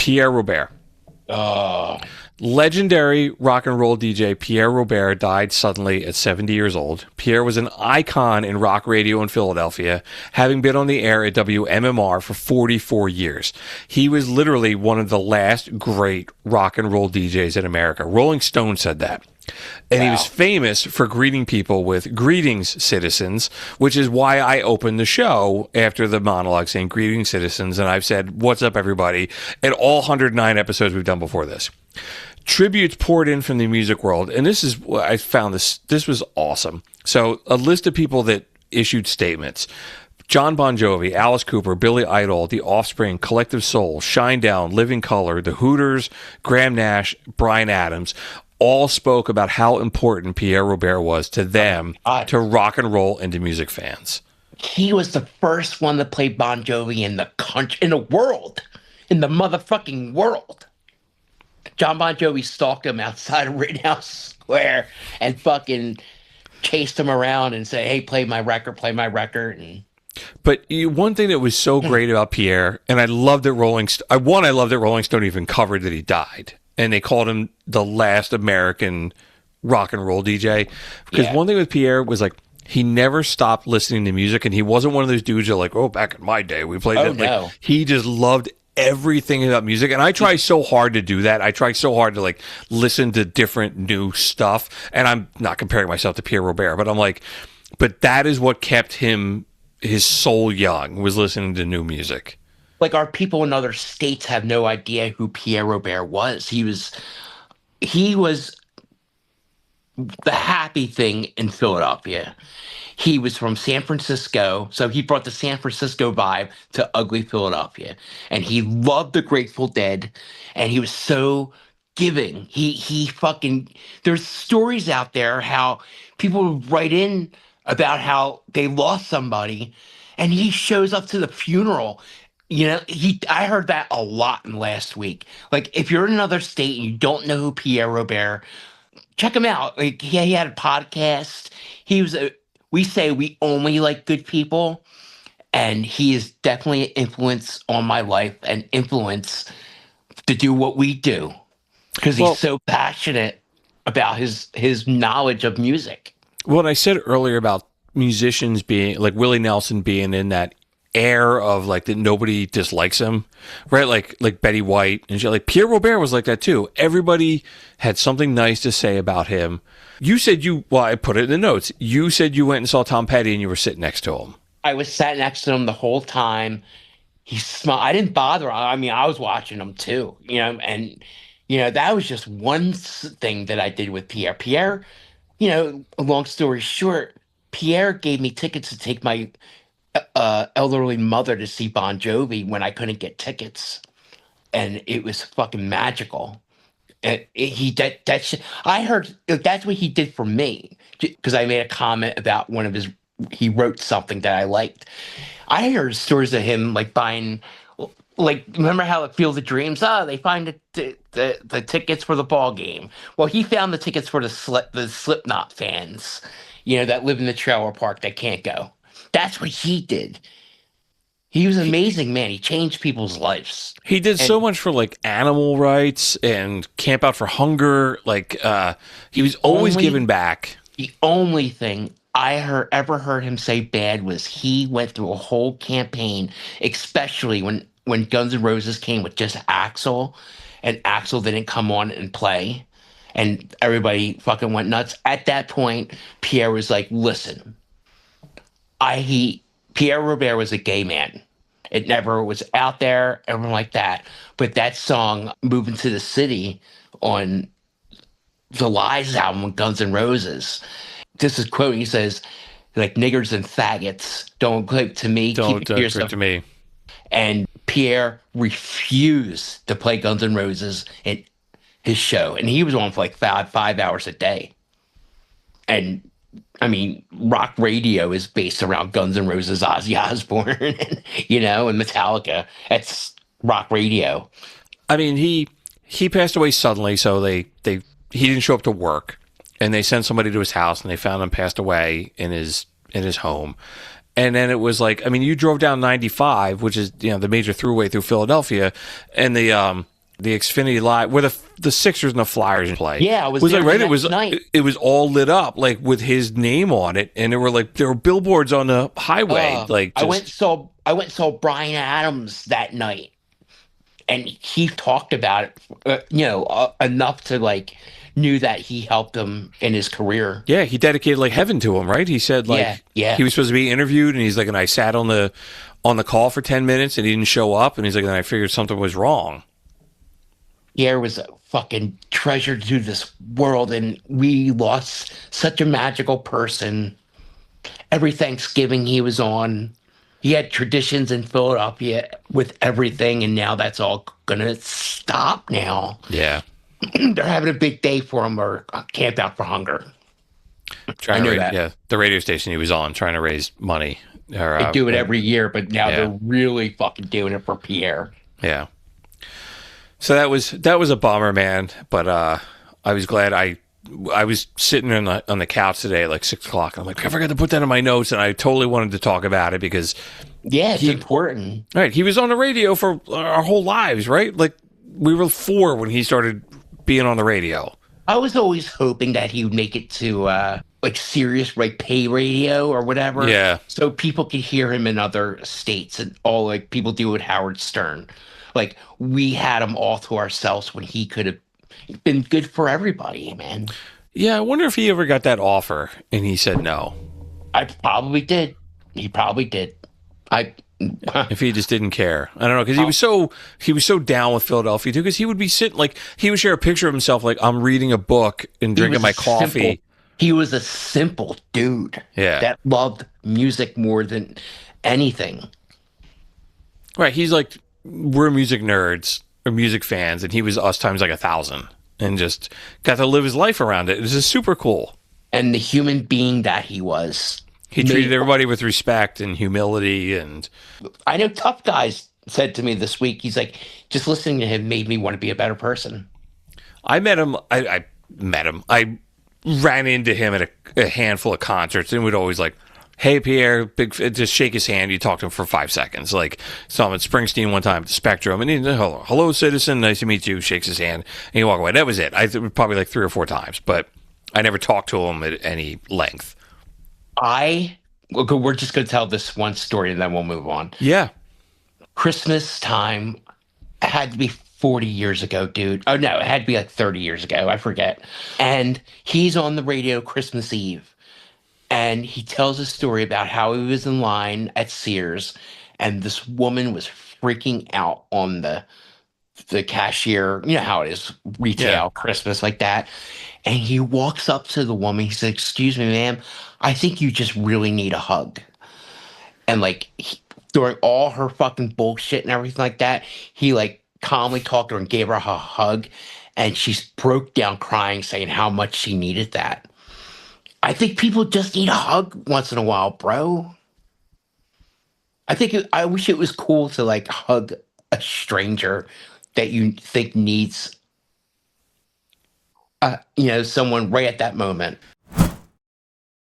Pierre Robert. Oh. Legendary rock and roll DJ Pierre Robert died suddenly at 70 years old. Pierre was an icon in rock radio in Philadelphia, having been on the air at WMMR for 44 years. He was literally one of the last great rock and roll DJs in America. Rolling Stone said that. And He was famous for greeting people with "Greetings, citizens," which is why I opened the show after the monologue saying "Greetings, citizens," and I've said, "What's up, everybody?" at all 109 episodes we've done before this. Tributes poured in from the music world, and this is I found this was awesome. So a list of people that issued statements: John Bon Jovi, Alice Cooper, Billy Idol, The Offspring, Collective Soul, Shinedown, Living Colour, The Hooters, Graham Nash, Bryan Adams, all spoke about how important Pierre Robert was to them, to rock and roll and to music fans. He was the first one to play Bon Jovi in the country, in the world, in the motherfucking world. John Bon Jovi stalked him outside of Rittenhouse Square and fucking chased him around and said, "Hey, play my record." And but one thing that was so great about Pierre, and I loved that Rolling Stone even covered that he died, and they called him the last American rock and roll DJ. Because one thing with Pierre was like, he never stopped listening to music, and he wasn't one of those dudes that are like, "Oh, back in my day, we played that." No. Like, he just loved everything about music, and I try so hard to do that. I try so hard to like listen to different new stuff, and I'm not comparing myself to Pierre Robert, but I'm like, but that is what kept his soul young, was listening to new music. Like, our people in other states have no idea who Pierre Robert was. He was the happy thing in Philadelphia. He was from San Francisco, so he brought the San Francisco vibe to ugly Philadelphia. And he loved the Grateful Dead, and he was so giving. He fucking, there's stories out there how people would write in about how they lost somebody, and he shows up to the funeral. You know, I heard that a lot in last week. Like, if you're in another state and you don't know who Pierre Robert, check him out. Like, he had a podcast. We say we only like good people, and he is definitely an influence on my life and influence to do what we do, because he's so passionate about his knowledge of music. What I said earlier about musicians being like Willie Nelson being in that air of like that nobody dislikes him, right? Like Betty White and shit. Like Pierre Robert was like that too. Everybody had something nice to say about him. You said I put it in the notes. You said you went and saw Tom Petty and you were sitting next to him. I was sat next to him the whole time. He smiled. I didn't bother. I mean, I was watching him too, you know, and, you know, that was just one thing that I did with Pierre. Pierre, you know, long story short, Pierre gave me tickets to take my elderly mother to see Bon Jovi when I couldn't get tickets. And it was fucking magical. And I heard that's what he did for me, because I made a comment about he wrote something that I liked. I heard stories of him like buying, like, remember how at Field of Dreams? They find the tickets for the ball game. Well, he found the tickets for the Slipknot fans, you know, that live in the trailer park that can't go. That's what he did. He was an amazing man. He changed people's lives. He did so much for like animal rights and Camp Out for Hunger. Like he was always giving back. The only thing I ever heard him say bad was he went through a whole campaign, especially when Guns N' Roses came with just Axl, and Axl didn't come on and play, and everybody fucking went nuts. At that point, Pierre was like, "Listen, Pierre Robert was a gay man. It never was out there, everything like that. But that song, Moving to the City, on the Lies album with Guns N' Roses, this is quoting, he says, like, niggers and faggots, don't click to me. Don't click to me. And Pierre refused to play Guns N' Roses in his show. And he was on for like five hours a day. And I mean, rock radio is based around Guns N' Roses, Ozzy Osbourne, you know, and Metallica. That's rock radio. I mean, he passed away suddenly, so he didn't show up to work, and they sent somebody to his house, and they found him passed away in his home. And then it was like, I mean, you drove down 95, which is, you know, the major throughway through Philadelphia, and the the Xfinity Live where the Sixers and the Flyers play. Yeah, I was Was there like the right. It next was night. it was all lit up like with his name on it, and there were billboards on the highway. Like just I went and saw Brian Adams that night, and he talked about it, enough to like knew that he helped him in his career. yeah, he dedicated like heaven to him, right? He said like Yeah, yeah. he was supposed to be interviewed, and he's like, and I sat on the call for 10 minutes, and he didn't show up, and he's like, and I figured something was wrong. Pierre was a fucking treasure to this world, and we lost such a magical person. Every Thanksgiving he was on. He had traditions in Philadelphia with everything, and now that's all gonna stop now. Yeah, They're having a big day for him or Camp Out for Hunger. trying I to know that. yeah, the radio station he was on trying to raise money. Or, They do it every year, but now yeah. they're really fucking doing it for Pierre. Yeah. So that was a bummer, man. But I was glad I was sitting on the couch today at like 6 o'clock. And I'm like, I forgot to put that in my notes, and I totally wanted to talk about it because Yeah, it's important. right, he was on the radio for our whole lives, right? Like we were 4 when he started being on the radio. I was always hoping that he would make it to like Sirius like pay radio or whatever. Yeah. So people could hear him in other states and all like people do with Howard Stern. Like we had him all to ourselves when he could have been good for everybody, man. Yeah, I wonder if he ever got that offer and he said no. I probably did. He probably did. I If he just didn't care, I don't know, because he was so down with Philadelphia too. Because he would be sitting like he would share a picture of himself like I'm reading a book and drinking my coffee. He was a simple dude. Yeah. That loved music more than anything. Right, he's like we're music nerds or music fans, and he was us times like 1,000, and just got to live his life around it. This is super cool. And the human being that he was. He treated everybody with respect and humility, and I know Tough Guys said to me this week, he's like, just listening to him made me want to be a better person. I met him. I met him. I ran into him at a handful of concerts, and would always like, "Hey, Pierre," just shake his hand. You talk to him for 5 seconds. Like saw him at Springsteen one time at the Spectrum, and he hello, citizen, nice to meet you. Shakes his hand, and you walk away. That was it. I probably like 3 or 4 times, but I never talked to him at any length. We're just going to tell this one story and then we'll move on. Yeah. Christmas time had to be 40 years ago, dude. Oh, no, it had to be like 30 years ago. I forget. And he's on the radio Christmas Eve. And he tells a story about how he was in line at Sears and this woman was freaking out on the cashier. You know how it is, retail, Christmas like that. And he walks up to the woman. He says, "Excuse me, ma'am. I think you just really need a hug." And like during all her fucking bullshit and everything like that, he like calmly talked to her and gave her a hug. And she broke down crying, saying how much she needed that. I think people just need a hug once in a while, bro. I wish it was cool to like hug a stranger that you think needs someone right at that moment.